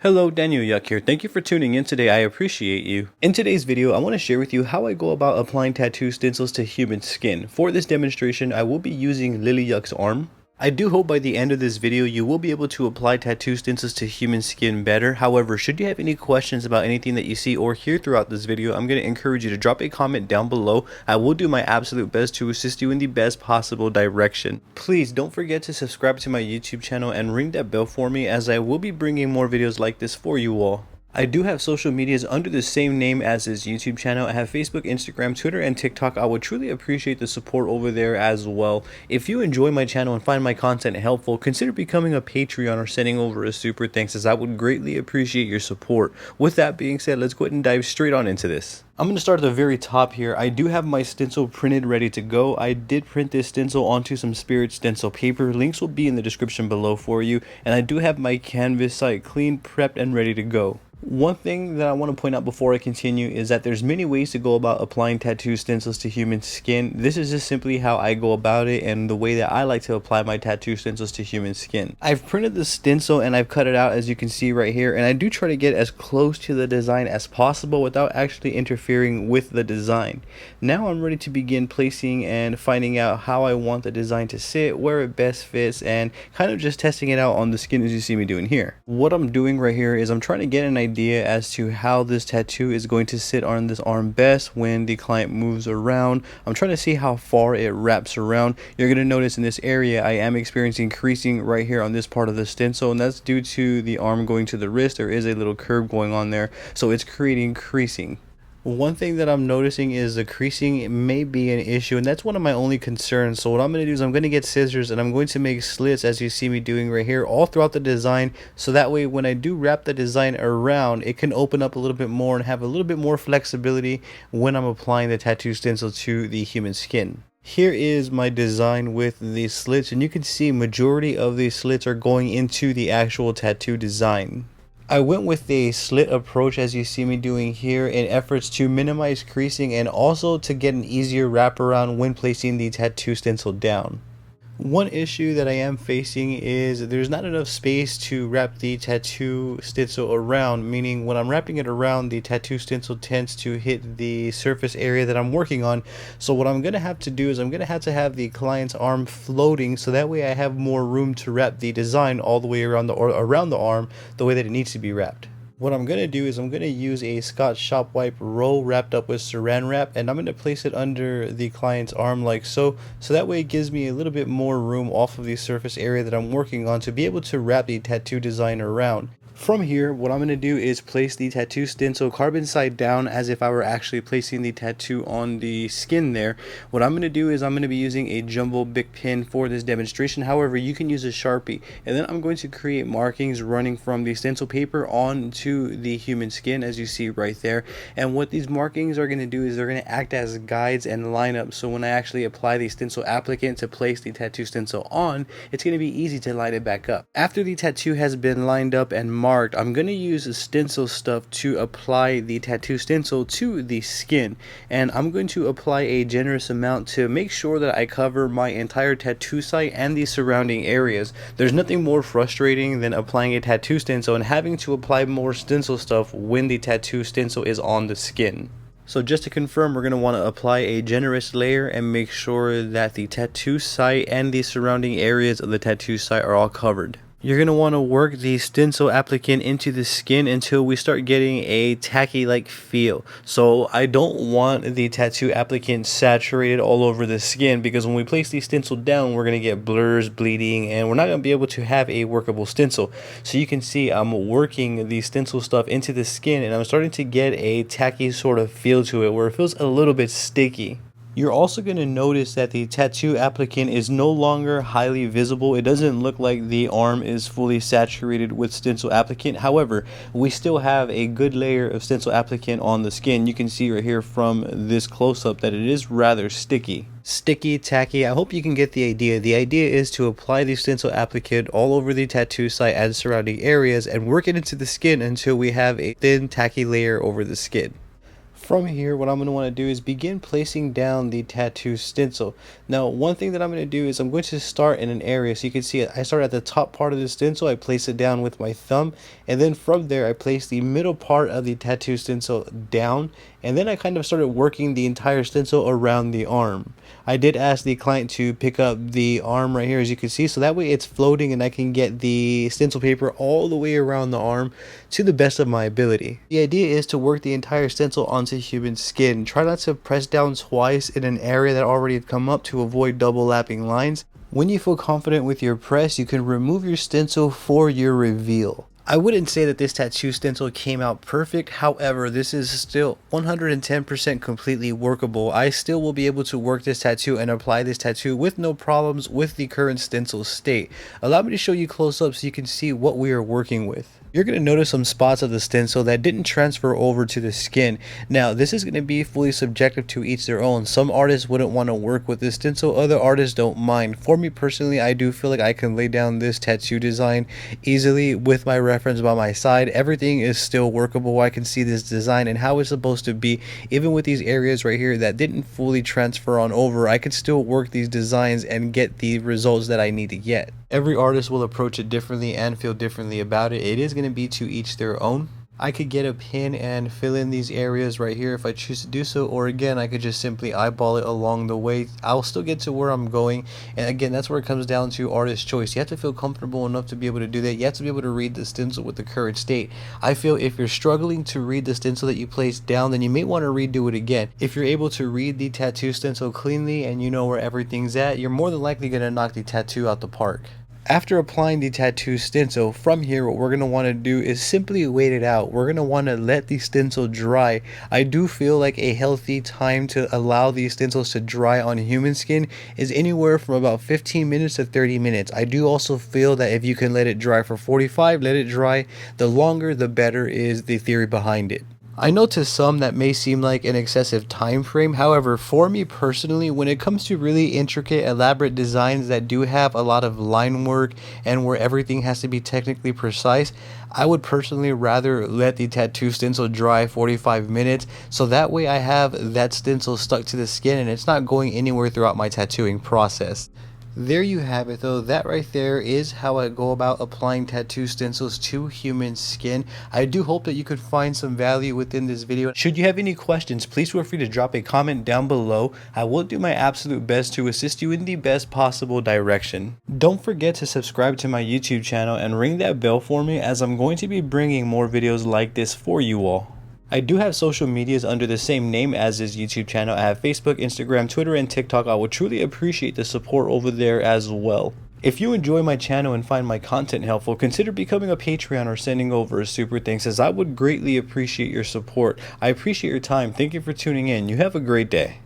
Hello, Daniel Yuck here. Thank you for tuning in today. I appreciate you. In today's video, I want to share with you how I go about applying tattoo stencils to human skin. For this demonstration, I will be using Lily Yuck's arm. I do hope by the end of this video you will be able to apply tattoo stencils to human skin better. However, should you have any questions about anything that you see or hear throughout this video, I'm going to encourage you to drop a comment down below. I will do my absolute best to assist you in the best possible direction. Please don't forget to subscribe to my YouTube channel and ring that bell for me, as I will be bringing more videos like this for you all. I do have social medias under the same name as this YouTube channel. I have Facebook, Instagram, Twitter, and TikTok. I would truly appreciate the support over there as well. If you enjoy my channel and find my content helpful, consider becoming a Patreon or sending over a super thanks, as I would greatly appreciate your support. With that being said, let's go ahead and dive straight on into this. I'm going to start at the very top here. I do have my stencil printed ready to go. I did print this stencil onto some Spirit stencil paper. Links will be in the description below for you. And I do have my canvas site clean, prepped, and ready to go. One thing that I want to point out before I continue is that there's many ways to go about applying tattoo stencils to human skin. This is just simply how I go about it and the way that I like to apply my tattoo stencils to human skin. I've printed the stencil and I've cut it out, as you can see right here, and I do try to get as close to the design as possible without actually interfering with the design. Now I'm ready to begin placing and finding out how I want the design to sit, where it best fits, and kind of just testing it out on the skin as you see me doing here. What I'm doing right here is I'm trying to get an idea as to how this tattoo is going to sit on this arm best when the client moves around. I'm trying to see how far it wraps around. You're going to notice in this area I am experiencing creasing right here on this part of the stencil, and that's due to the arm going to the wrist. There is a little curve going on there, so it's creating creasing. One thing that I'm noticing is the creasing may be an issue, and that's one of my only concerns. So what I'm going to do is I'm going to get scissors and I'm going to make slits, as you see me doing right here, all throughout the design, so that way when I do wrap the design around, it can open up a little bit more and have a little bit more flexibility when I'm applying the tattoo stencil to the human skin. Here is my design with the slits, and you can see majority of these slits are going into the actual tattoo design. I went with a slit approach, as you see me doing here, in efforts to minimize creasing and also to get an easier wraparound when placing the tattoo stencil down. One issue that I am facing is there's not enough space to wrap the tattoo stencil around, meaning when I'm wrapping it around, the tattoo stencil tends to hit the surface area that I'm working on. So what I'm going to have to do is I'm going to have the client's arm floating, so that way I have more room to wrap the design all the way around the arm the way that it needs to be wrapped. What I'm going to do is I'm going to use a Scotch Shop Wipe roll wrapped up with saran wrap, and I'm going to place it under the client's arm like so that way it gives me a little bit more room off of the surface area that I'm working on to be able to wrap the tattoo design around. From here, what I'm going to do is place the tattoo stencil carbon side down, as if I were actually placing the tattoo on the skin there. What I'm going to do is I'm going to be using a jumbo Bic pen for this demonstration. However, you can use a Sharpie, and then I'm going to create markings running from the stencil paper onto the human skin, as you see right there. And what these markings are going to do is they're going to act as guides and line up, so when I actually apply the stencil applicant to place the tattoo stencil on, it's going to be easy to line it back up. After the tattoo has been lined up and marked, I'm going to use Stencil Stuff to apply the tattoo stencil to the skin, and I'm going to apply a generous amount to make sure that I cover my entire tattoo site and the surrounding areas. There's nothing more frustrating than applying a tattoo stencil and having to apply more Stencil Stuff when the tattoo stencil is on the skin. So just to confirm, we're going to want to apply a generous layer and make sure that the tattoo site and the surrounding areas of the tattoo site are all covered. You're going to want to work the stencil applicant into the skin until we start getting a tacky-like feel. So I don't want the tattoo applicant saturated all over the skin, because when we place the stencil down, we're going to get blurs, bleeding, and we're not going to be able to have a workable stencil. So you can see I'm working the Stencil Stuff into the skin, and I'm starting to get a tacky sort of feel to it, where it feels a little bit sticky. You're also going to notice that the tattoo applicant is no longer highly visible. It doesn't look like the arm is fully saturated with stencil applicant. However, we still have a good layer of stencil applicant on the skin. You can see right here from this close-up that it is rather sticky. Sticky, tacky, I hope you can get the idea. The idea is to apply the stencil applicant all over the tattoo site and surrounding areas and work it into the skin until we have a thin, tacky layer over the skin. From here, what I'm going to want to do is begin placing down the tattoo stencil. Now, one thing that I'm going to do is I'm going to start in an area. So you can see I start at the top part of the stencil, I place it down with my thumb, and then from there I place the middle part of the tattoo stencil down, and then I kind of started working the entire stencil around the arm. I did ask the client to pick up the arm right here, as you can see, so that way it's floating and I can get the stencil paper all the way around the arm to the best of my ability. The idea is to work the entire stencil onto human skin. Try not to press down twice in an area that already had come up to avoid double lapping lines. When you feel confident with your press, you can remove your stencil for your reveal. I wouldn't say that this tattoo stencil came out perfect, however, this is still 110% completely workable. I still will be able to work this tattoo and apply this tattoo with no problems with the current stencil state. Allow me to show you close up so you can see what we are working with. You're going to notice some spots of the stencil that didn't transfer over to the skin. Now, this is going to be fully subjective to each their own. Some artists wouldn't want to work with this stencil, other artists don't mind. For me personally, I do feel like I can lay down this tattoo design easily with my reference by my side. Everything is still workable. I can see this design and how it's supposed to be. Even with these areas right here that didn't fully transfer on over, I can still work these designs and get the results that I need to get. Every artist will approach it differently and feel differently about it. It is going to be to each their own. I could get a pen and fill in these areas right here if I choose to do so, or again I could just simply eyeball it along the way. I'll still get to where I'm going, and again that's where it comes down to artist choice. You have to feel comfortable enough to be able to do that. You have to be able to read the stencil with the current state. I feel if you're struggling to read the stencil that you placed down, then you may want to redo it again. If you're able to read the tattoo stencil cleanly and you know where everything's at, you're more than likely going to knock the tattoo out the park. After applying the tattoo stencil, from here what we're going to want to do is simply wait it out. We're going to want to let the stencil dry. I do feel like a healthy time to allow these stencils to dry on human skin is anywhere from about 15 minutes to 30 minutes. I do also feel that if you can let it dry for 45, let it dry. The longer the better is the theory behind it. I know to some that may seem like an excessive time frame. However, for me personally, when it comes to really intricate, elaborate designs that do have a lot of line work and where everything has to be technically precise, I would personally rather let the tattoo stencil dry 45 minutes, so that way I have that stencil stuck to the skin and it's not going anywhere throughout my tattooing process. There you have it though. That right there is how I go about applying tattoo stencils to human skin. I do hope that you could find some value within this video. Should you have any questions, please feel free to drop a comment down below. I will do my absolute best to assist you in the best possible direction. Don't forget to subscribe to my YouTube channel and ring that bell for me, as I'm going to be bringing more videos like this for you all. I do have social medias under the same name as this YouTube channel. I have Facebook, Instagram, Twitter, and TikTok. I would truly appreciate the support over there as well. If you enjoy my channel and find my content helpful, consider becoming a Patreon or sending over a super thanks, as I would greatly appreciate your support. I appreciate your time. Thank you for tuning in. You have a great day.